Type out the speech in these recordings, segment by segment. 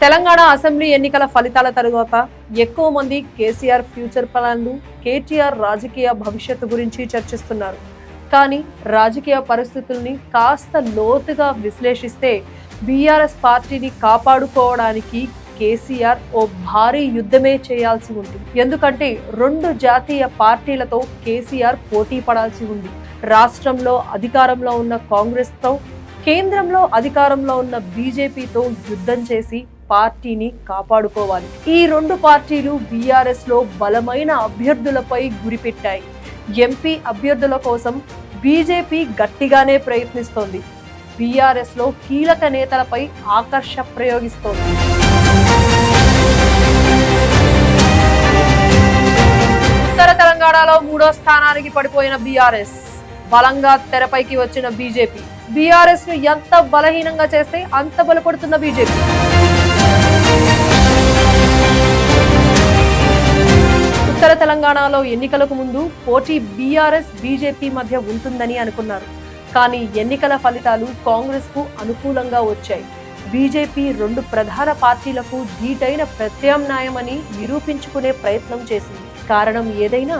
Telangana assembly ఎన్నికల ఫలితాల తరువాత ఎక్కువ మంది కేసీఆర్ ఫ్యూచర్ ప్లాన్లు, కేటీఆర్ రాజకీయ భవిష్యత్తు గురించి చర్చిస్తున్నారు. కానీ రాజకీయ పరిస్థితుల్ని కాస్త లోతుగా విశ్లేషిస్తే బీఆర్ఎస్ పార్టీని కాపాడుకోవడానికి కేసీఆర్ ఓ భారీ యుద్ధమే చేయాల్సి ఉంది. ఎందుకంటే 2 జాతీయ పార్టీలతో కేసీఆర్ పోటీ పడాల్సి ఉంది. రాష్ట్రంలో అధికారంలో ఉన్న కాంగ్రెస్ తో, కేంద్రంలో అధికారంలో ఉన్న బీజేపీతో యుద్ధం చేసి పార్టీని కాపాడుకోవాలి. ఈ 2 పార్టీలు బీఆర్ఎస్ లో బలమైన అభ్యర్థులపై గురిపెట్టాయి. ఎంపీ అభ్యర్థుల కోసం బీజేపీ గట్టిగానే ప్రయత్నిస్తోంది. బీఆర్ఎస్ లో కీలక నేతలపై ఆకర్ష ప్రయోగిస్తోంది. ఉత్తర తెలంగాణలో 3వ స్థానానికి పడిపోయిన బీఆర్ఎస్, బలంగా తెరపైకి వచ్చిన బీజేపీ. బీఆర్ఎస్ ను ఎంత బలహీనంగా చేస్తే అంత బలపడుతున్న బీజేపీ. ఉత్తర తెలంగాణలో ఎన్నికలకు ముందు పోటీ బీఆర్ఎస్ బీజేపీ మధ్య ఉంటుందని అనుకున్నారు. కానీ ఎన్నికల ఫలితాలు కాంగ్రెస్ కు అనుకూలంగా వచ్చాయి. బీజేపీ 2 ప్రధాన పార్టీలకు ధీటైన ప్రత్యామ్నాయమని నిరూపించుకునే ప్రయత్నం చేసింది. కారణం ఏదైనా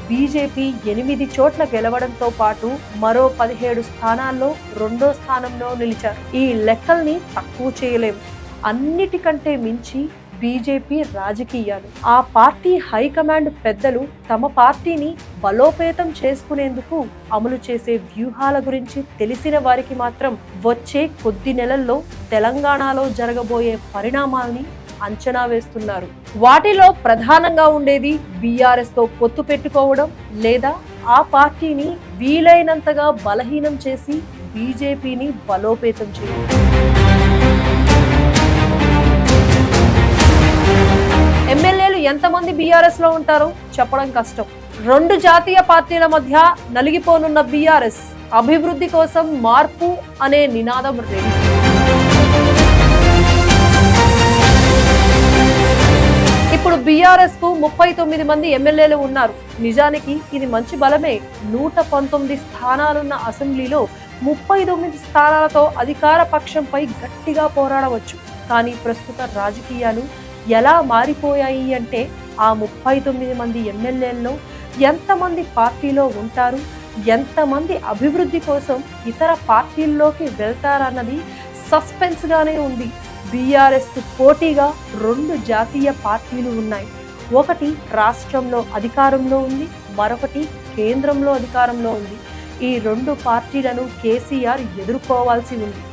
బీజేపీ 8 చోట్ల గెలవడంతో పాటు మరో 17 స్థానాల్లో 2వ స్థానంలో నిలిచారు. ఈ లెక్కల్ని తక్కువ చేయలేం. అన్నిటికంటే మించి బీజేపీ రాజకీయాలు. ఆ పార్టీ హైకమాండ్ పెద్దలు తమ పార్టీని బలోపేతం చేసుకునేందుకు అమలు చేసే వ్యూహాల గురించి తెలిసిన వారికి మాత్రం వచ్చే కొద్ది నెలల్లో తెలంగాణలో జరగబోయే పరిణామాల్ని అంచనా వేస్తున్నారు. వాటిలో ప్రధానంగా ఉండేది బీఆర్ఎస్ తో పొత్తు పెట్టుకోవడం, లేదా ఆ పార్టీని వీలైనంతగా బలహీనం చేసి బీజేపీని బలోపేతం చేయడం. ఎమ్మెల్యేలు ఎంతమంది బీఆర్ఎస్ లో ఉంటారో చెప్పడం కష్టం. 2 జాతీయ పార్టీల మధ్య నలిగిపోనున్న బీఆర్ఎస్ అభివృద్ధి కోసం మార్పు అనే నినాదం రెడీ. ఇప్పుడు బీఆర్ఎస్ కు 39 మంది ఎమ్మెల్యేలు ఉన్నారు. నిజానికి ఇది మంచి బలమే. 119 స్థానాలున్న అసెంబ్లీలో 39 స్థానాలతో అధికార పక్షంపై గట్టిగా పోరాడవచ్చు. కానీ ప్రస్తుత రాజకీయాలు ఎలా మారిపోయాయి అంటే ఆ 39 మంది ఎమ్మెల్యేల్లో ఎంతమంది పార్టీలో ఉంటారు, ఎంతమంది అభివృద్ధి కోసం ఇతర పార్టీల్లోకి వెళ్తారన్నది సస్పెన్స్ గానే ఉంది. బీఆర్ఎస్ కు పోటీగా 2 జాతీయ పార్టీలు ఉన్నాయి. ఒకటి రాష్ట్రంలో అధికారంలో ఉంది, మరొకటి కేంద్రంలో అధికారంలో ఉంది. ఈ 2 పార్టీలను కేసీఆర్ ఎదుర్కోవాల్సి ఉంది.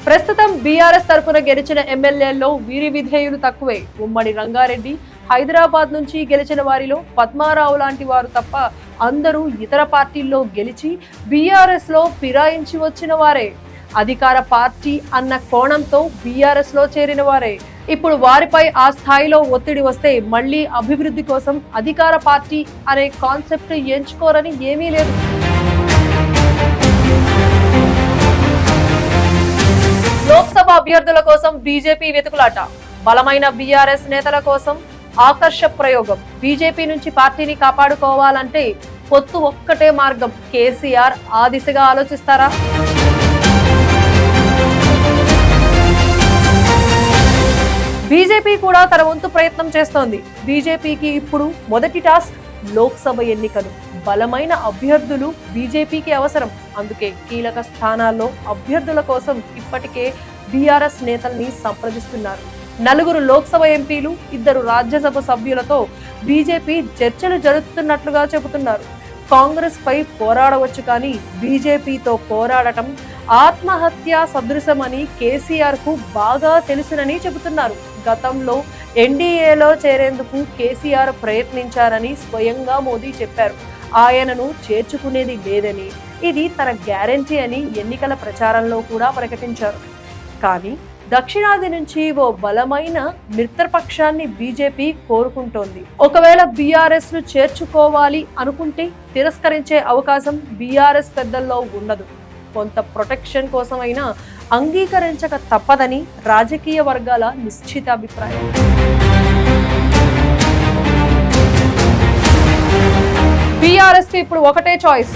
ప్రస్తుతం బీఆర్ఎస్ తరఫున గెలిచిన ఎమ్మెల్యేల్లో వీరి విధేయులు తక్కువే. ఉమ్మడి రంగారెడ్డి, హైదరాబాద్ నుంచి గెలిచిన వారిలో పద్మారావు లాంటి వారు తప్ప అందరూ ఇతర పార్టీల్లో గెలిచి బీఆర్ఎస్ లో ఫిరాయించి వచ్చిన వారే. అధికార పార్టీ అన్న కోణంతో బీఆర్ఎస్ లో చేరిన వారే. ఇప్పుడు వారిపై ఆ స్థాయిలో ఒత్తిడి వస్తే మళ్లీ అభివృద్ధి కోసం అధికార పార్టీ అనే కాన్సెప్ట్ ఎంచుకోరని ఏమీ లేదు. లోక్సభ అభ్యర్థుల కోసం బీజేపీ వెతుకులాట, బలమైన బీఆర్ఎస్ నేతల కోసం ఆకర్ష ప్రయోగం. బీజేపీ నుంచి పార్టీని కాపాడుకోవాలంటే పొత్తు ఒక్కటే మార్గం. కేసీఆర్ ఆ దిశగా ఆలోచిస్తారా? బీజేపీ కూడా తన వంతు ప్రయత్నం చేస్తోంది. బీజేపీకి ఇప్పుడు మొదటి టాస్క్ లోక్సభ ఎన్నికలు. బలమైన అభ్యర్థులు బీజేపీకి అవసరం. అందుకే కీలక స్థానాల్లో అభ్యర్థుల కోసం ఇప్పటికే బీఆర్ఎస్ నేతల్ని సంప్రదిస్తున్నారు. 4 లోక్సభ ఎంపీలు, 2 రాజ్యసభ సభ్యులతో బీజేపీ చర్చలు జరుపుతున్నట్లుగా చెబుతున్నారు. కాంగ్రెస్ పై పోరాడవచ్చు, కానీ బీజేపీతో పోరాడటం ఆత్మహత్య సదృశమని కేసీఆర్ కు బాగా తెలుసునని చెబుతున్నారు. గతంలో ఎన్డీఏలో చేరేందుకు కేసీఆర్ ప్రయత్నించారని స్వయంగా మోదీ చెప్పారు. ఆయనను చేర్చుకునేది లేదని, ఇది తన గ్యారంటీ అని ఎన్నికల ప్రచారంలో కూడా ప్రకటించారు. కానీ దక్షిణాది నుంచి ఓ బలమైన మిత్రపక్షాన్ని బీజేపీ కోరుకుంటోంది. ఒకవేళ బీఆర్ఎస్ ను చేర్చుకోవాలి అనుకుంటే తిరస్కరించే అవకాశం బీఆర్ఎస్ పెద్దల్లో ఉండదు. కొంత ప్రొటెక్షన్ కోసమైనా అంగీకరించక తప్పదని రాజకీయ వర్గాల నిశ్చిత అభిప్రాయం. బీఆర్ఎస్ కి ఇప్పుడు ఒకటే చాయిస్.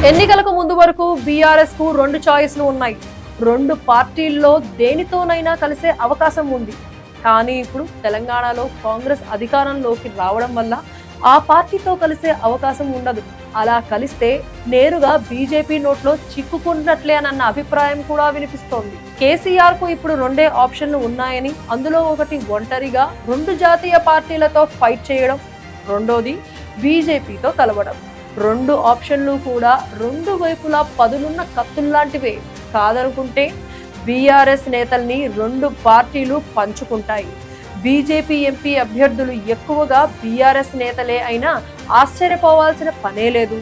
ఎన్నికలకు ముందు ముందు వరకు బీఆర్ఎస్ కు 2 చాయిస్లు ఉన్నాయి. 2 పార్టీల్లో దేనితోనైనా కలిసే అవకాశం ఉంది. కానీ ఇప్పుడు తెలంగాణలో కాంగ్రెస్ అధికారంలోకి రావడం వల్ల ఆ పార్టీతో కలిసే అవకాశం ఉండదు. అలా కలిస్తే నేరుగా బీజేపీ నోట్లో చిక్కుకున్నట్లే అన్న అభిప్రాయం కూడా వినిపిస్తోంది. కేసీఆర్ కు ఇప్పుడు 2 ఆప్షన్లు ఉన్నాయని, అందులో ఒకటి ఒంటరిగా 2 జాతీయ పార్టీలతో ఫైట్ చేయడం, రెండోది బీజేపీతో కలవడం. 2 ఆప్షన్లు కూడా 2 వైపులా పదులున్న కత్తుల్లాంటివే. కాదనుకుంటే బీఆర్ఎస్ నేతల్ని 2 పార్టీలు పంచుకుంటాయి. బీజేపీ ఎంపీ అభ్యర్థులు ఎక్కువగా బీఆర్ఎస్ నేతలే అయినా ఆశ్చర్యపోవాల్సిన పనే లేదు.